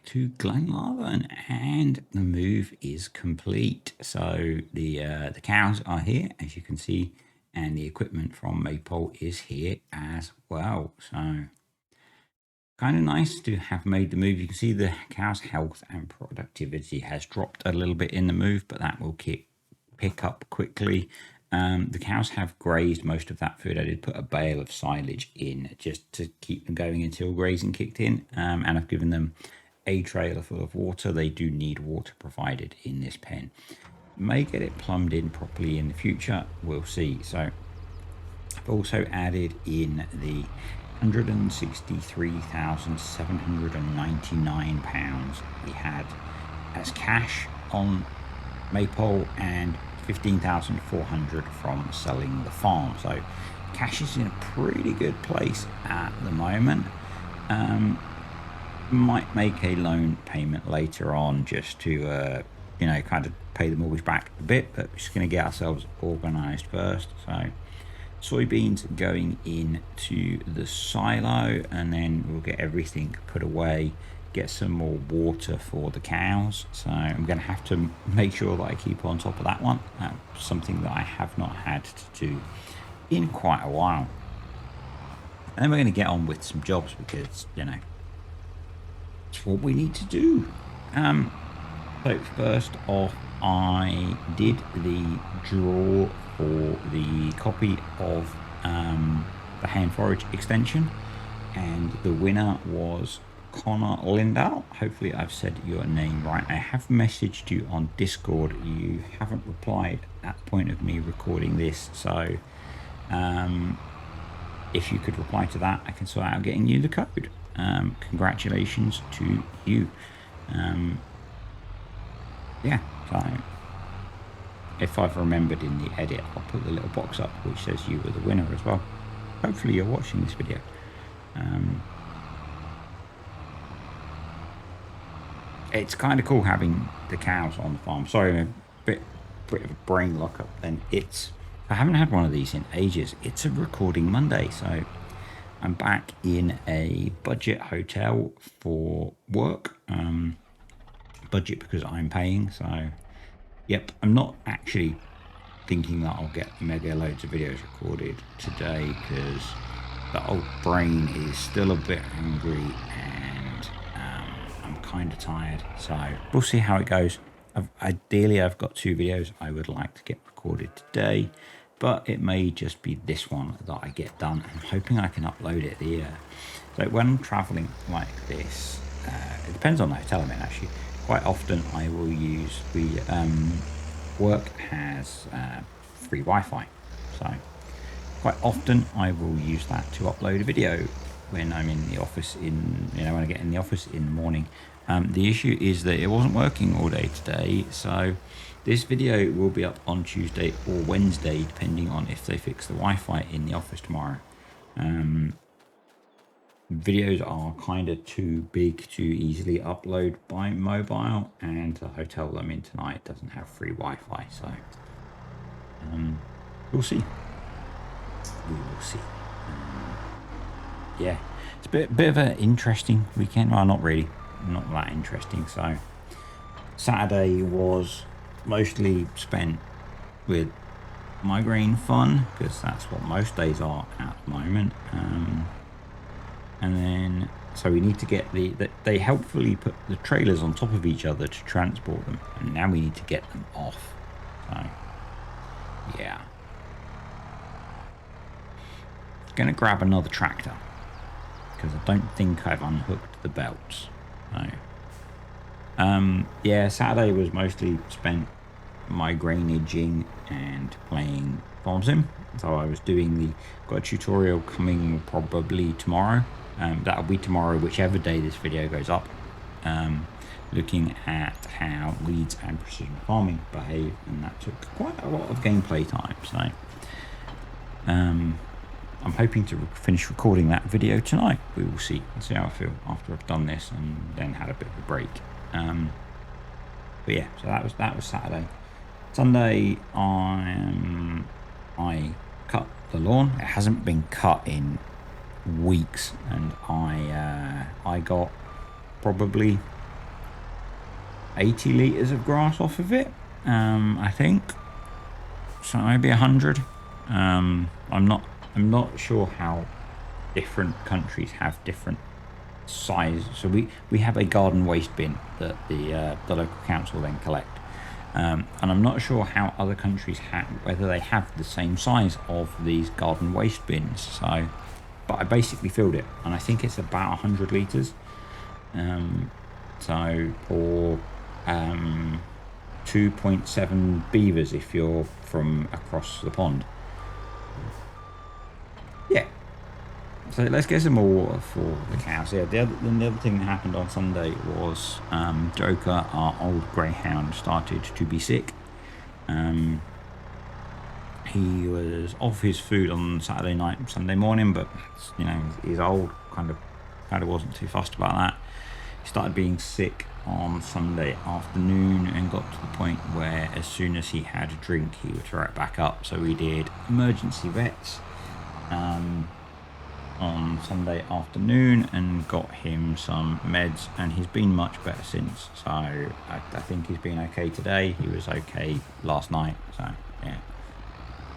to Glenlarvan, and the move is complete. So the cows are here, as you can see, and the equipment from Maypole is here as well. So kind of nice to have made the move. You can see the cows' health and productivity has dropped a little bit in the move, but that will pick up quickly. The cows have grazed most of that food. I did put a bale of silage in just to keep them going until grazing kicked in, and I've given them a trailer full of water. They do need water provided in this pen. May get it plumbed in properly in the future. We'll see. So I've also added in the £163,799 we had as cash on Maypole, and 15,400 from selling the farm. So cash is in a pretty good place at the moment. Might make a loan payment later on just to kind of pay the mortgage back a bit, but we're just going to get ourselves organized first. So soybeans going into the silo, and then we'll get everything put away, get some more water for the cows. So I'm going to have to make sure that I keep on top of that one. That's something that I have not had to do in quite a while. And then we're going to get on with some jobs, because it's what we need to do. So first off, I did the draw for the copy of the Hay and Forage extension, and the winner was Connor Lindahl. Hopefully I've said your name right. I have messaged you on Discord. You haven't replied at the point of me recording this, so if you could reply to that, I can sort out getting you the code. Congratulations to you. Yeah, so if I've remembered in the edit, I'll put the little box up which says you were the winner as well. Hopefully you're watching this video. It's kind of cool having the cows on the farm. Sorry, a bit of a brain lockup then. I haven't had one of these in ages. It's a recording Monday, so I'm back in a budget hotel for work. Budget because I'm paying, so yep, I'm not actually thinking that I'll get mega loads of videos recorded today, because the old brain is still a bit angry, and I'm kind of tired, so we'll see how it goes. Ideally I've got 2 videos I would like to get recorded today, but it may just be this one that I get done. I'm hoping I can upload it here. So when I'm traveling like this, it depends on the hotel I'm in actually. Quite often I will use work has free Wi-Fi, so quite often I will use that to upload a video when I'm in the office when I get in the office in the morning. The issue is that it wasn't working all day today, so this video will be up on Tuesday or Wednesday, depending on if they fix the Wi-Fi in the office tomorrow. Videos are kind of too big to easily upload by mobile, and the hotel I'm in tonight doesn't have free Wi-Fi, so we'll see. We will see. Yeah, it's a bit of an interesting weekend. Well, not really, not that interesting. So Saturday was mostly spent with migraine fun, because that's what most days are at the moment. And then, so we need to get they helpfully put the trailers on top of each other to transport them, and now we need to get them off. So, yeah. Gonna grab another tractor, because I don't think I've unhooked the belts. So, yeah, Saturday was mostly spent migrainaging and playing Farm Sim. So I was got a tutorial coming probably tomorrow. That'll be tomorrow, whichever day this video goes up, looking at how weeds and precision farming behave, and that took quite a lot of gameplay time. So I'm hoping to finish recording that video tonight. We will see. Let's see how I feel after I've done this and then had a bit of a break. But yeah, so that was Saturday. Sunday, I cut the lawn. It hasn't been cut in weeks, and I got probably 80 litres of grass off of it, I think. So maybe 100. I'm not sure how different countries have different size. So we have a garden waste bin that the local council then collect. And I'm not sure how other countries have, whether they have the same size of these garden waste bins. So, but I basically filled it, and I think it's about 100 litres. So for 2.7 beavers if you're from across the pond. Yeah. So let's get some more water for the cows. Yeah. The other thing that happened on Sunday was Joker, our old greyhound, started to be sick. He was off his food on Saturday night, Sunday morning, but he's old, kind of wasn't too fussed about that. He started being sick on Sunday afternoon and got to the point where as soon as he had a drink, he would throw it back up. So we did emergency vets on Sunday afternoon and got him some meds, and he's been much better since. So I think he's been okay today. He was okay last night. So yeah.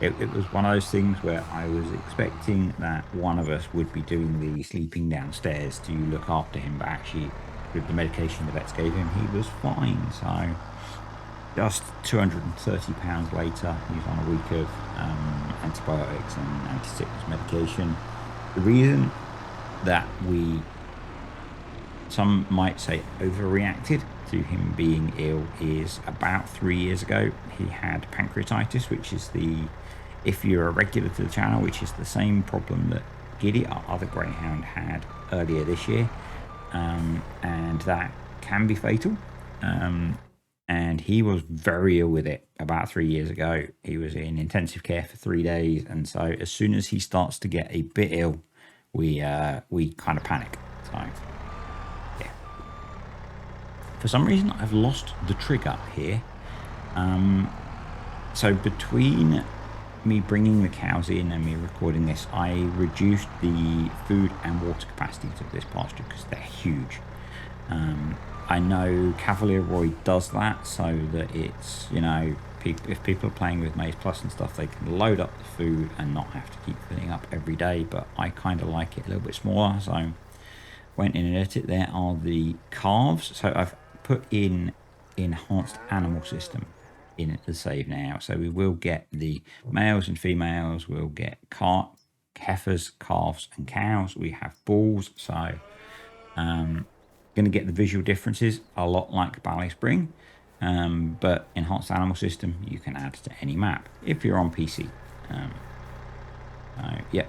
It was one of those things where I was expecting that one of us would be doing the sleeping downstairs to look after him, but actually with the medication the vets gave him, he was fine. So just £230 later, he's on a week of antibiotics and anti-sickness medication. The reason that some might say overreacted to him being ill is about 3 years ago he had pancreatitis, which is if you're a regular to the channel, which is the same problem that Giddy, our other greyhound, had earlier this year, and that can be fatal. And he was very ill with it about 3 years ago. He was in intensive care for 3 days, and so as soon as he starts to get a bit ill, we kind of panic. So yeah. For some reason, I've lost the trigger here. So between me bringing the cows in and me recording this, I reduced the food and water capacities of this pasture because they're huge. I know Cavalier Roy does that so that it's, if people are playing with Maize Plus and stuff, they can load up the food and not have to keep filling up every day, but I kind of like it a little bit smaller, so went in and edited. There are the calves, so I've put in enhanced animal system in the save now, so we will get the males and females, we'll get heifers, calves and cows. We have bulls, so going to get the visual differences a lot like Ballet Spring, but enhanced animal system you can add to any map if you're on PC. Yeah,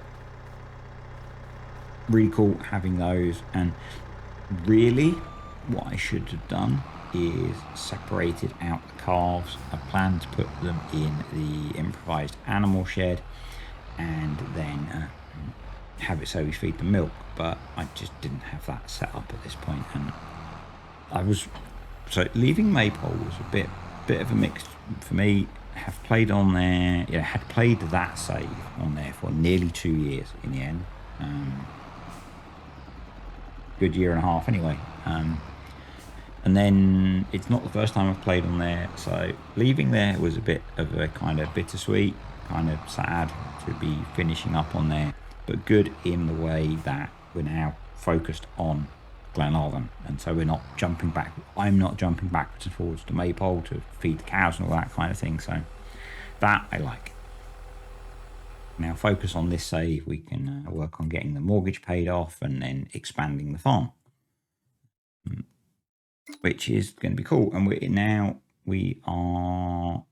really cool having those. And really what I should have done is separated out the calves. I plan to put them in the improvised animal shed and then have it so we feed them milk, but I just didn't have that set up at this point, and so leaving Maypole was a bit of a mix for me. Have played on there, had played that save on there for nearly 2 years in the end. Good year and a half anyway. And then it's not the first time I've played on there, so leaving there was a bit of a kind of bittersweet, kind of sad to be finishing up on there, but good in the way that we're now focused on Glenarvan, and so we're not jumping back. I'm not jumping backwards and forwards to Maypole to feed the cows and all that kind of thing, so that I like. Now focus on this save, we can work on getting the mortgage paid off and then expanding the farm, which is going to be cool. And we are,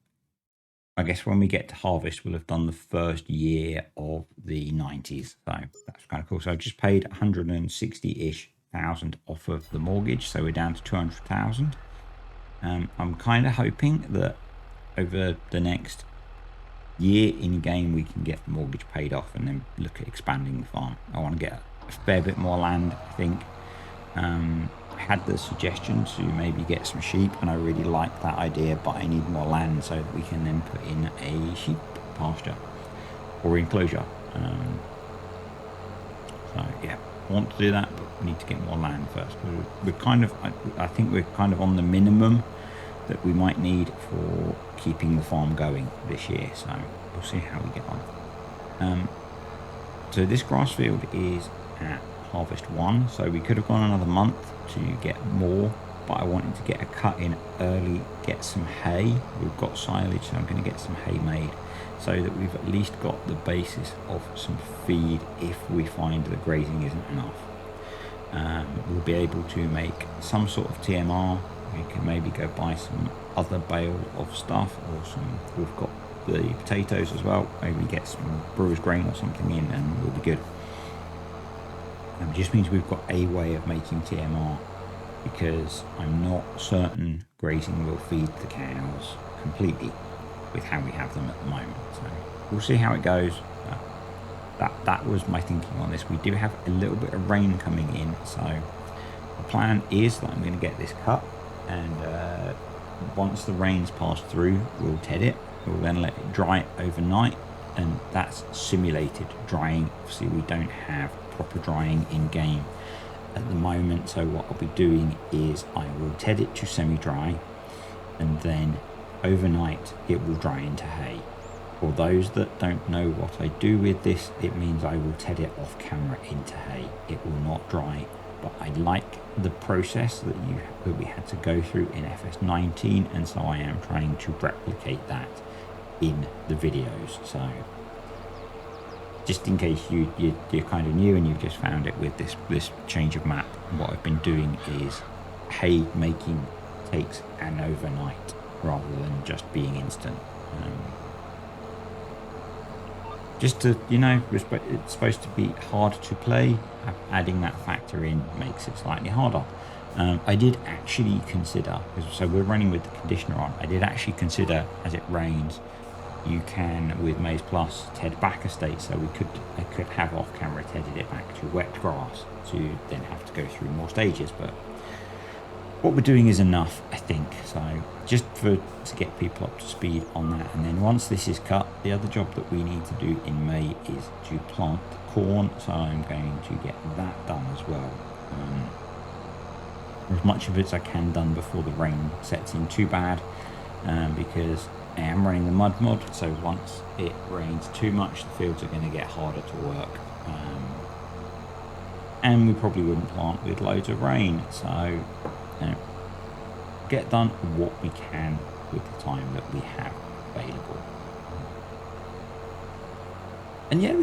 I guess when we get to harvest, we'll have done the first year of the 90s, so that's kind of cool. So I just paid 160-ish thousand off of the mortgage, so we're down to 200,000. I'm kind of hoping that over the next year in game we can get the mortgage paid off and then look at expanding the farm. I want to get a fair bit more land, I think. I had the suggestion to maybe get some sheep, and I really like that idea, but I need more land so that we can then put in a sheep pasture or enclosure. So yeah, I want to do that, but we need to get more land first. We're kind of, I think we're kind of on the minimum that we might need for keeping the farm going this year. So we'll see how we get on. So this grass field is at harvest 1, so we could have gone another month to get more, but I wanted to get a cut in early, get some hay. We've got silage, so I'm going to get some hay made so that we've at least got the basis of some feed if we find that grazing isn't enough. We'll be able to make some sort of TMR. We can maybe go buy some other bale of stuff, or we've got the potatoes as well. Maybe get some brewer's grain or something in and we'll be good. It just means we've got a way of making TMR, because I'm not certain grazing will feed the cows completely with how we have them at the moment. So we'll see how it goes. That was my thinking on this. We do have a little bit of rain coming in, so the plan is that I'm going to get this cut, and once the rains pass through, we'll ted it. We'll then let it dry overnight, and that's simulated drying. Obviously we don't have proper drying in game at the moment, so what I'll be doing is I will ted it to semi-dry, and then overnight it will dry into hay. For those that don't know what I do with this, it means I will ted it off camera into hay. It will not dry, but I like the process that we had to go through in FS19, and so I am trying to replicate that in the videos. So just in case you're kind of new and you've just found it with this change of map, what I've been doing is hay making takes an overnight rather than just being instant. Just to, it's supposed to be hard to play. Adding that factor in makes it slightly harder. I did actually consider, so we're running with the conditioner on, I did actually consider, as it rains, you can, with Maize Plus, ted back a state, so I could have off camera tedded it back to wet grass to then have to go through more stages, but what we're doing is enough, I think. So just to get people up to speed on that, and then once this is cut, the other job that we need to do in May is to plant corn, so I'm going to get that done as well. As much of it as I can done before the rain sets in too bad, because I am running the mud mod, so once it rains too much, the fields are going to get harder to work. And we probably wouldn't plant with loads of rain, so get done what we can with the time that we have available. And yeah,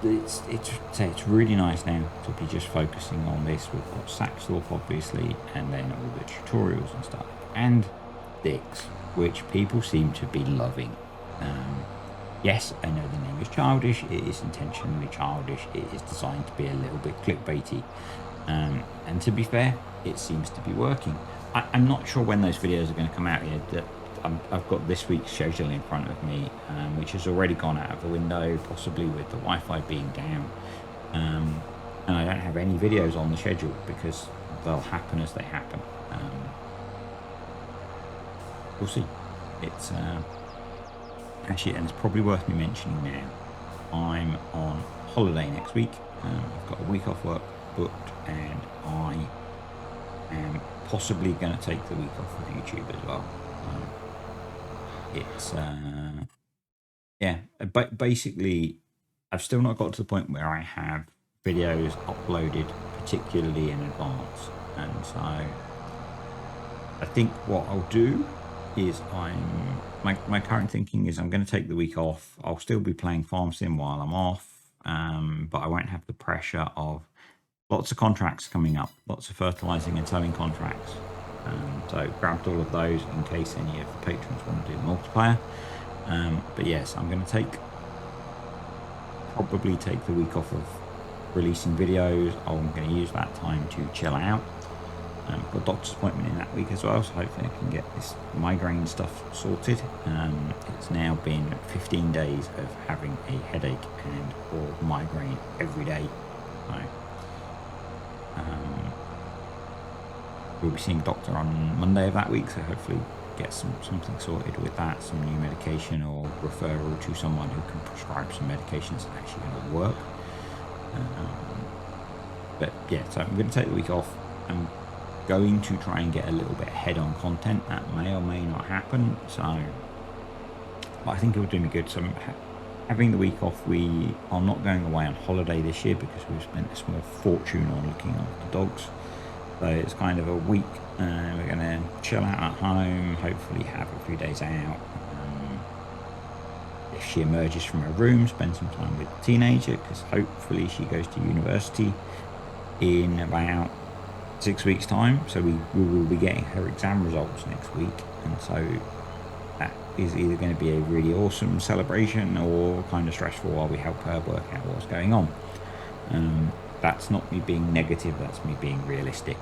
it's really nice now to be just focusing on this. We've got Saxthorpe obviously, and then all the tutorials and stuff, and Dix, which people seem to be loving. Yes, I know the name is childish. It is intentionally childish. It is designed to be a little bit clickbaity. And to be fair, it seems to be working. I'm not sure when those videos are going to come out yet. I've got this week's schedule in front of me, which has already gone out of the window, possibly with the Wi-Fi being down. And I don't have any videos on the schedule because they'll happen as they happen. We'll see. It's actually, and it's probably worth me mentioning now, I'm on holiday next week. I've got a week off work booked, and I am possibly going to take the week off of YouTube as well. It's yeah, but basically I've still not got to the point where I have videos uploaded particularly in advance, and so I think what I'll do is my current thinking is I'm going to take the week off. I'll still be playing Farm Sim while I'm off, but I won't have the pressure of lots of contracts coming up, lots of fertilizing and sowing contracts. So grabbed all of those in case any of the patrons want to do multiplayer. But yes, I'm going to probably take the week off of releasing videos. I'm going to use that time to chill out. I've got a doctor's appointment in that week as well, so hopefully I can get this migraine stuff sorted. It's now been 15 days of having a headache and or migraine every day. So we'll be seeing a doctor on Monday of that week, so hopefully get something sorted with that, some new medication or referral to someone who can prescribe some medications that actually going to work. But yeah, so I'm going to take the week off. I'm going to try and get a little bit ahead on content. That may or may not happen. So, but I think it will do me good. So having the week off, we are not going away on holiday this year because we've spent a small fortune on looking after dogs. So it's kind of a week. We're going to chill out at home, hopefully have a few days out. If she emerges from her room, spend some time with the teenager, because hopefully she goes to university in about 6 weeks' time. So we will be getting her exam results next week. And so that is either going to be a really awesome celebration or kind of stressful while we help her work out what's going on. That's not me being negative, that's me being realistic.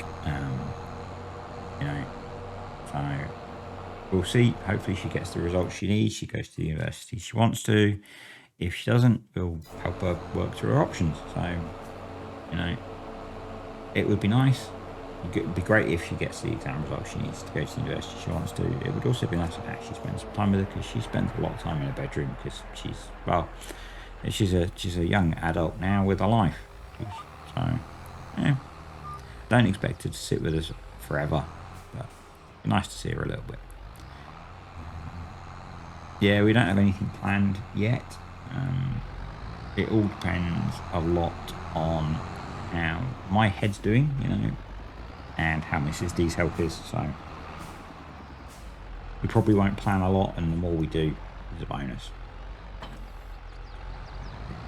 So we'll see. Hopefully she gets the results she needs. She goes to the university she wants to. If she doesn't, we'll help her work through her options. So, it would be nice. It would be great if she gets the exam results she needs to go to the university she wants to. It would also be nice if actually spend some time with her, because she spends a lot of time in her bedroom, because she's a young adult now with a life. So, yeah. Don't expect her to sit with us forever, but it'd be nice to see her a little bit. Yeah, we don't have anything planned yet. It all depends a lot on how my head's doing, and how Mrs. D's health is. So we probably won't plan a lot, and the more we do is a bonus.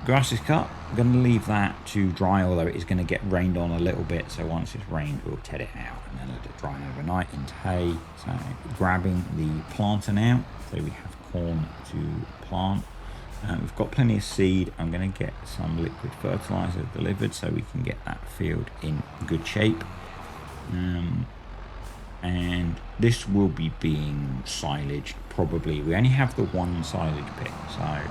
Grass is cut. I'm going to leave that to dry, although it is going to get rained on a little bit. So once it's rained, we'll ted it out and then let it dry overnight into hay. So grabbing the planter now. So we have corn to plant. We've got plenty of seed. I'm going to get some liquid fertilizer delivered so we can get that field in good shape. And this will be being silaged probably. We only have the one silage pit, so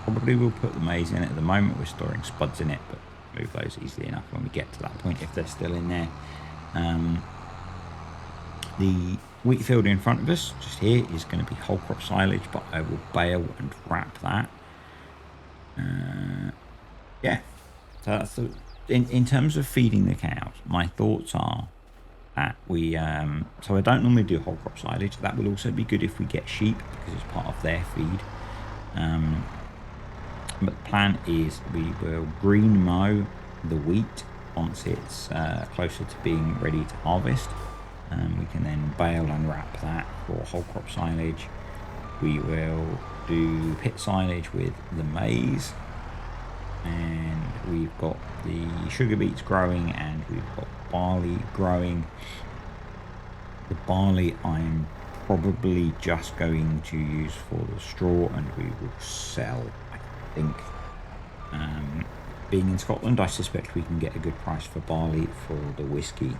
probably we'll put the maize in it. At the moment we're storing spuds in it, but move those easily enough when we get to that point if they're still in there. The wheat field in front of us just here is going to be whole crop silage, but I will bale and wrap that. Yeah, so that's in terms of feeding the cows, my thoughts are that we so I don't normally do whole crop silage. That will also be good if we get sheep, because it's part of their feed. But the plan is we will green mow the wheat once it's closer to being ready to harvest. We can then bale and wrap that for whole crop silage. We will do pit silage with the maize, and we've got the sugar beets growing, and we've got barley growing. The barley I'm probably just going to use for the straw, and we will sell, I think. Being in Scotland, I suspect we can get a good price for barley for the whiskey.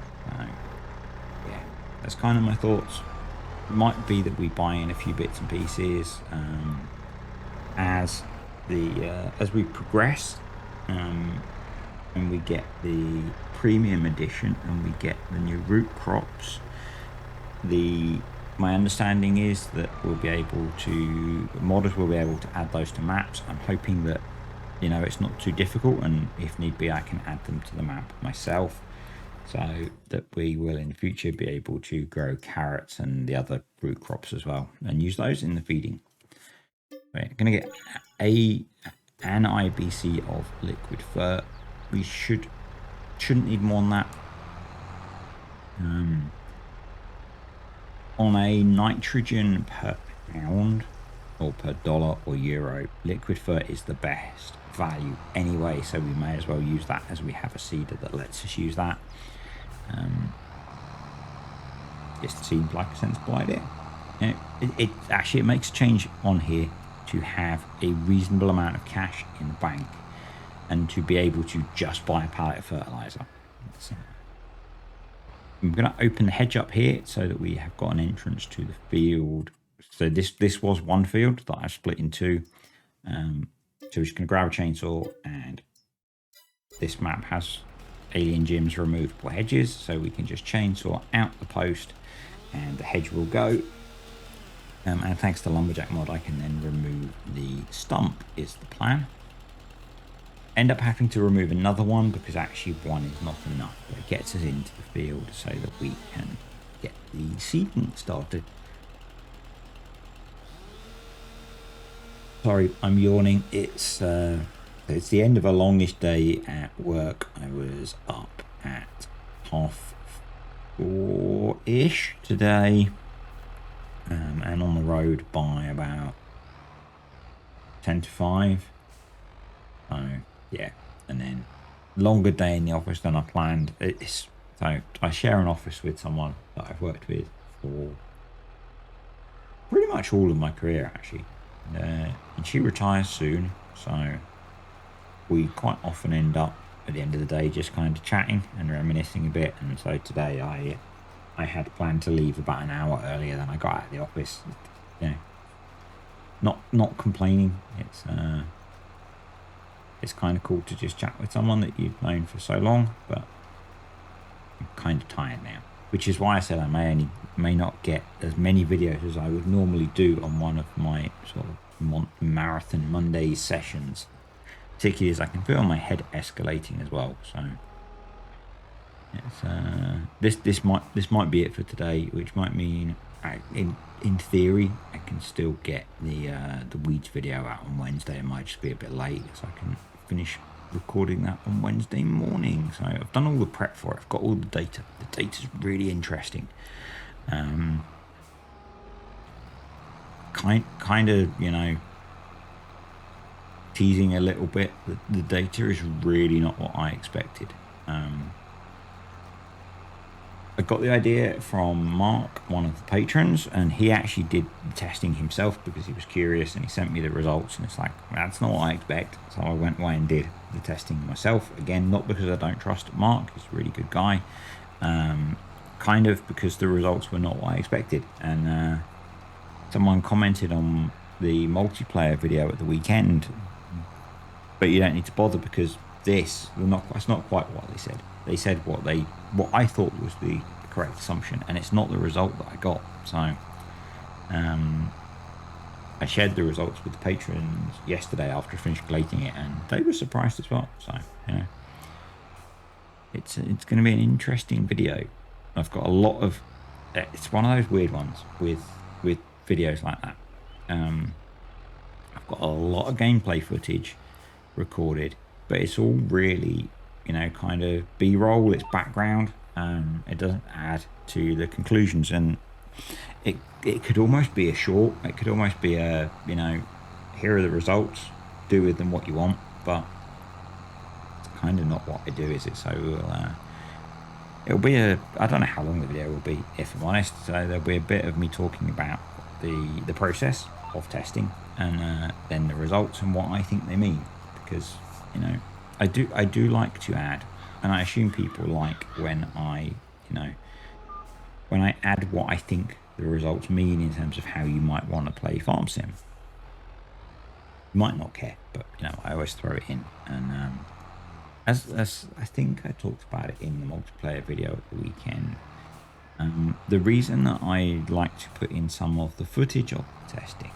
Yeah, that's kind of my thoughts. It might be that we buy in a few bits and pieces as we progress, and we get the premium edition and we get the new root crops. My understanding is that modders will be able to add those to maps. I'm hoping that it's not too difficult, and if need be I can add them to the map myself, so that we will in the future be able to grow carrots and the other root crops as well and use those in the feeding. We're going to get an IBC of liquid fur. We shouldn't need more than that. On a nitrogen per pound or per dollar or euro, liquid fur is the best value anyway, so we may as well use that, as we have a seeder that lets us use that. Just seems like a sensible idea. It actually makes a change on here to have a reasonable amount of cash in the bank and to be able to just buy a pallet of fertilizer. I'm going to open the hedge up here so that we have got an entrance to the field. So this was one field that I split in two. So we're just going to grab a chainsaw, and this map has Alien Jim's removable hedges, so we can just chainsaw out the post and the hedge will go. And thanks to Lumberjack mod, I can then remove the stump, is the plan. end up having to remove another one because actually one is not enough. But it gets us into the field so that we can get the seeding started. Sorry, I'm yawning. It's the end of a longish day at work. I was up at 4:30-ish today, and on the road by about 10-5. So yeah, and then longer day in the office than I planned. So I share an office with someone that I've worked with for pretty much all of my career, actually. And she retires soon, so we quite often end up at the end of the day just kind of chatting and reminiscing a bit. And so today I had planned to leave about an hour earlier than I got out of the office. You know, not complaining. It's kind of cool to just chat with someone that you've known for so long, but I'm kind of tired now, which is why I said I may not get as many videos as I would normally do on one of my sort of marathon Monday sessions, particularly as I can feel my head escalating as well. So it's this might be it for today, which might mean in theory I can still get the weeds video out on Wednesday. It might just be a bit late, so I can finish recording that on Wednesday morning. So I've done all the prep for it. I've got all the data. The data's really interesting. Kind of, you know, teasing a little bit. The data is really not what I expected. I got the idea from Mark, one of the patrons, and he actually did the testing himself because he was curious, and he sent me the results, and it's like, that's not what I expect. So I went away and did the testing myself. Again, not because I don't trust Mark, he's a really good guy, kind of because the results were not what I expected. And someone commented on the multiplayer video at the weekend, but you don't need to bother because that's not quite what they said. They said what I thought was the correct assumption, and it's not the result that I got. So I shared the results with the patrons yesterday after I finished collating it, and they were surprised as well. So, you know, it's going to be an interesting video. I've got a lot of it's one of those weird ones with videos like that. I've got a lot of gameplay footage recorded, but it's all really, you know, kind of B-roll. It's background. It doesn't add to the conclusions, and it could almost be a short. It could almost be a, you know, here are the results, do with them what you want. But it's kind of not what I do, is it? So it'll be I don't know how long the video will be, if I'm honest. So there'll be a bit of me talking about the process of testing, and then the results and what I think they mean, because, you know, I do like to add, and I assume people like when I add what I think the results mean in terms of how you might want to play Farm Sim. You might not care, but, you know, I always throw it in. And as I think I talked about it in the multiplayer video at the weekend, the reason that I like to put in some of the footage of the testing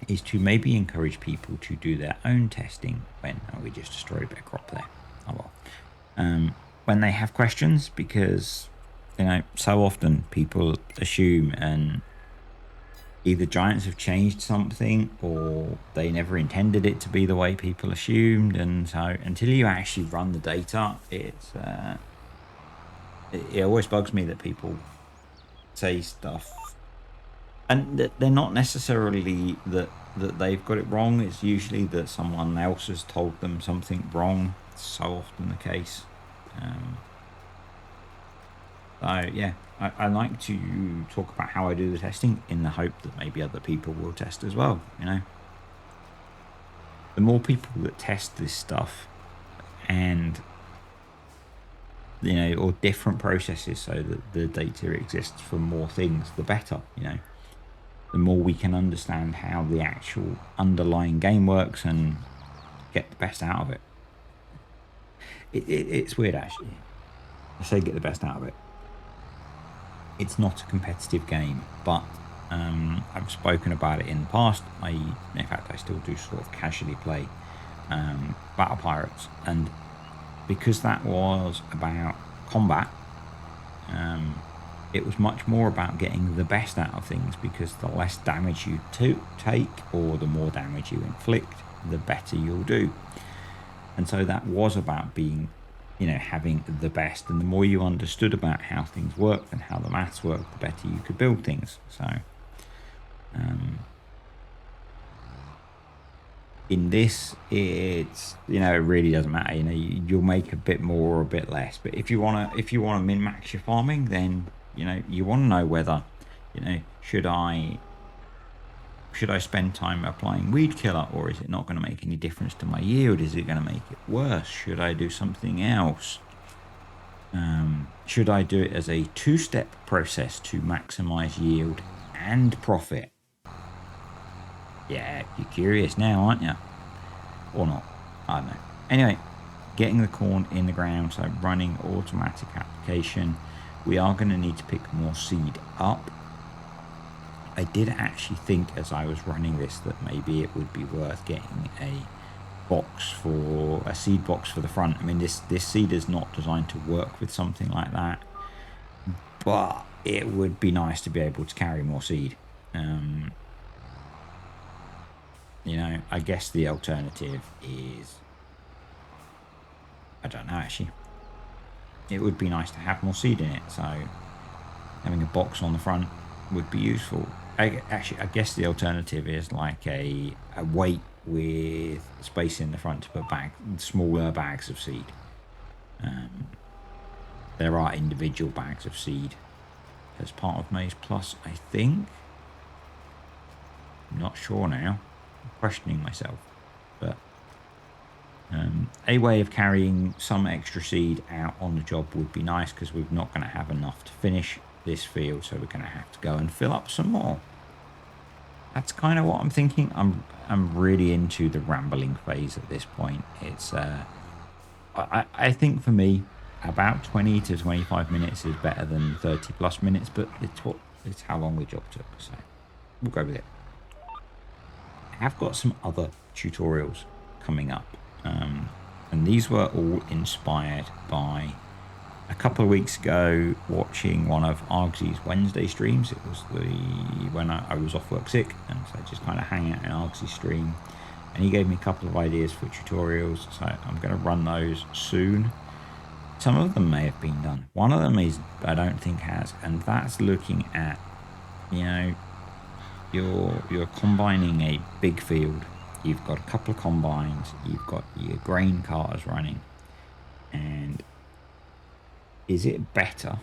is to maybe encourage people to do their own testing when we just destroyed a bit of crop there. Oh well. When they have questions, because, you know, so often people assume, and either Giants have changed something or they never intended it to be the way people assumed, and so until you actually run the data, it always bugs me that people say stuff, and they're not necessarily that they've got it wrong. It's usually that someone else has told them something wrong. It's so often the case. So yeah, I like to talk about how I do the testing in the hope that maybe other people will test as well. You know, the more people that test this stuff, and, you know, or different processes, so that the data exists for more things, the better. You know, the more we can understand how the actual underlying game works and get the best out of it. It's weird, actually. I say get the best out of it. It's not a competitive game, but I've spoken about it in the past. In fact, I still do sort of casually play Battle Pirates, and because that was about combat, it was much more about getting the best out of things, because the less damage you take or the more damage you inflict, the better you'll do. And so that was about being, having the best, and the more you understood about how things worked and how the maths worked, the better you could build things. So in this, it's, it really doesn't matter. You'll make a bit more or a bit less, but if you want to min max your farming, then you want to know whether, should I spend time applying weed killer, or is it not going to make any difference to my yield? Is it going to make it worse? Should I do something else? Should I do it as a 2-step process to maximize yield and profit? Yeah, you're curious now, aren't you? Or not? I don't know. Anyway, getting the corn in the ground, so running automatic application. We are going to need to pick more seed up. I did actually think as I was running this that maybe it would be worth getting a seed box for the front. I mean, this seed is not designed to work with something like that, but it would be nice to be able to carry more seed. I guess the alternative is, I don't know, actually. It would be nice to have more seed in it, so having a box on the front would be useful. I guess the alternative is like a weight with space in the front to put smaller bags of seed. There are individual bags of seed as part of Maize Plus, I think. I'm not sure now. I'm questioning myself. But a way of carrying some extra seed out on the job would be nice, because we're not going to have enough to finish this field, so we're going to have to go and fill up some more. That's kind of what I'm thinking. I'm really into the rambling phase at this point. It's I think for me, about 20 to 25 minutes is better than 30 plus minutes, but it's how long the job took, so we'll go with it. I have got some other tutorials coming up, and these were all inspired by a couple of weeks ago watching one of Argsy's Wednesday streams. It was when I was off work sick, and so I just kind of hang out in Argsy's stream, and he gave me a couple of ideas for tutorials, so I'm going to run those soon. Some of them may have been done. One of them is, I don't think has, and that's looking at, you're combining a big field. You've got a couple of combines, you've got your grain carters running, and is it better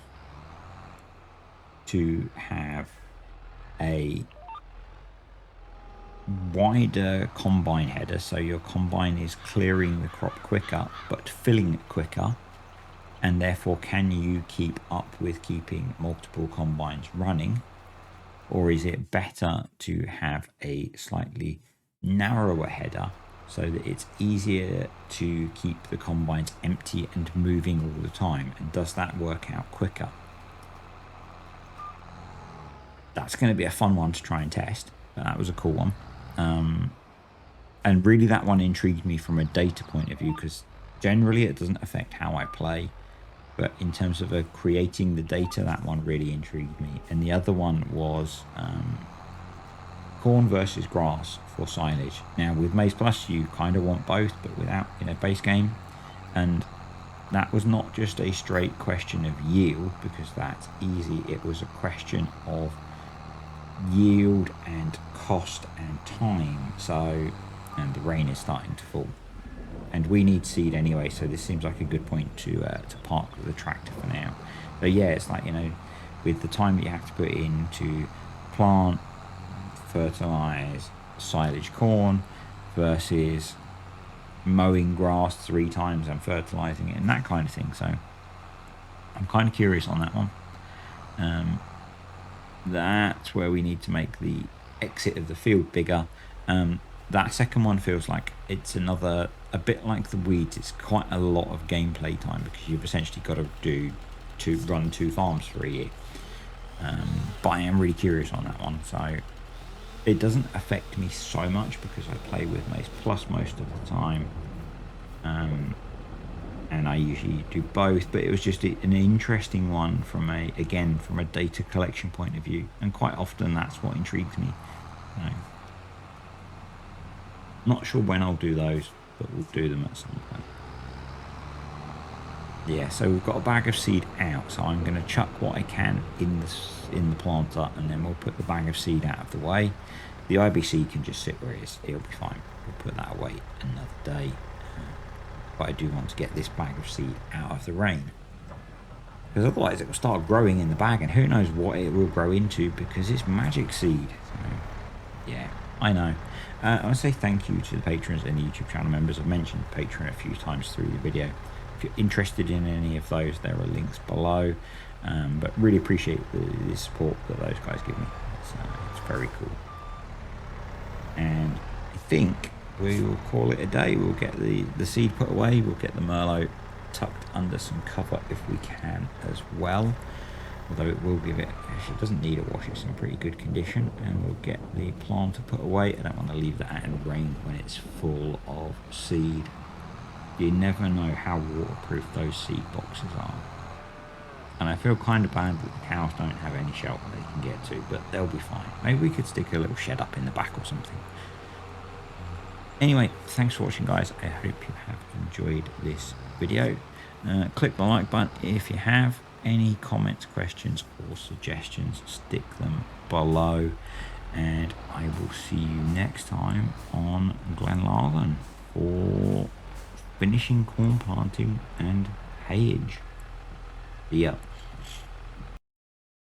to have a wider combine header, so your combine is clearing the crop quicker but filling it quicker, and therefore can you keep up with keeping multiple combines running? Or is it better to have a slightly narrower header so that it's easier to keep the combines empty and moving all the time? And does that work out quicker? That's going to be a fun one to try and test. But that was a cool one. And really that one intrigued me from a data point of view, because generally it doesn't affect how I play. But in terms of creating the data, that one really intrigued me. And the other one was corn versus grass for silage. Now with Maize Plus, you kind of want both, but without base game. And that was not just a straight question of yield, because that's easy. It was a question of yield and cost and time. So, and the rain is starting to fall. And we need seed anyway, so this seems like a good point to park the tractor for now. So yeah, it's like, with the time that you have to put in to plant, fertilize, silage corn, versus mowing grass 3 times and fertilizing it and that kind of thing. So I'm kind of curious on that one. That's where we need to make the exit of the field bigger. That second one feels like it's a bit like the weeds. It's quite a lot of gameplay time, because you've essentially got to run 2 farms for a year. But I am really curious on that one, so it doesn't affect me so much because I play with Mace Plus most of the time. And I usually do both, but it was just an interesting one from a data collection point of view, and quite often that's what intrigues me. You know, not sure when I'll do those, but we'll do them at some point. Yeah, so we've got a bag of seed out, so I'm going to chuck what I can in the planter, and then we'll put the bag of seed out of the way. The IBC can just sit where it is; it'll be fine. We'll put that away another day. But I do want to get this bag of seed out of the rain, because otherwise it will start growing in the bag, and who knows what it will grow into, because it's magic seed. So, yeah, I know. I want to say thank you to the patrons and the YouTube channel members. I've mentioned Patreon a few times through the video. If you're interested in any of those, there are links below. But really appreciate the support that those guys give me. It's very cool. And I think we will call it a day. We'll get the seed put away. We'll get the Merlot tucked under some cover if we can as well. Although it will give it, actually it doesn't need a wash, it's in pretty good condition. And we'll get the planter put away. I don't want to leave that out in the rain when it's full of seed. You never know how waterproof those seed boxes are. And I feel kind of bad that the cows don't have any shelter they can get to, but they'll be fine. Maybe we could stick a little shed up in the back or something. Anyway, thanks for watching, guys. I hope you have enjoyed this video. Click the like button if you have. Any comments, questions or suggestions, stick them below. And I will see you next time on Glenlarvan for finishing corn planting and hayage. See ya.